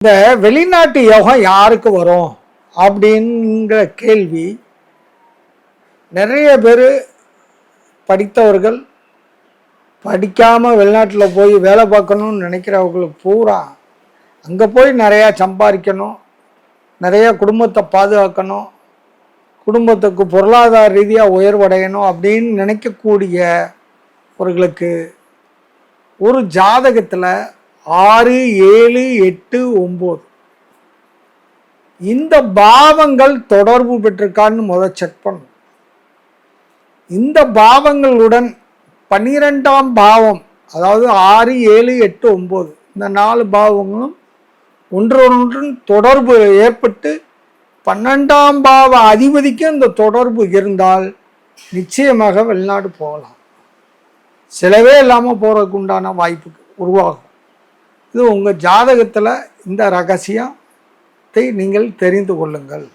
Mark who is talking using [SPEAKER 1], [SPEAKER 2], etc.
[SPEAKER 1] இந்த வெளிநாட்டு யோகம் யாருக்கு வரும் அப்படிங்கிற கேள்வி நிறைய பேர் படித்தவர்கள் படிக்காமல் வெளிநாட்டில் போய் வேலை பார்க்கணும்னு நினைக்கிறவங்களுக்கு பூரா அங்கே போய் நிறையா சம்பாதிக்கணும், நிறையா குடும்பத்தை பாதுகாக்கணும், குடும்பத்துக்கு பொருளாதார ரீதியாக உயர்வடையணும் அப்படின்னு நினைக்கக்கூடியவர்களுக்கு ஒரு ஜாதகத்தில் 6, 7, 8, 9 இந்த பாவங்கள் தொடர்பு பெற்றிருக்கான்னு முதல் செக் பண்ணும். இந்த பாவங்களுடன் 12ஆம் பாவம், அதாவது 6, 7, 8, 9 இந்த 4 பாவங்களும் ஒன்றொன்றும் தொடர்பு ஏற்பட்டு 12ஆம் பாவ அதிபதிக்கும் இந்த தொடர்பு இருந்தால் நிச்சயமாக வெளிநாடு போகலாம். செலவே இல்லாமல் போகிறதுக்கு உண்டான வாய்ப்பு உருவாகும். இது உங்கள் ஜாதகத்தில் இந்த ரகசியத்தை நீங்கள் தெரிந்து கொள்ளுங்கள்.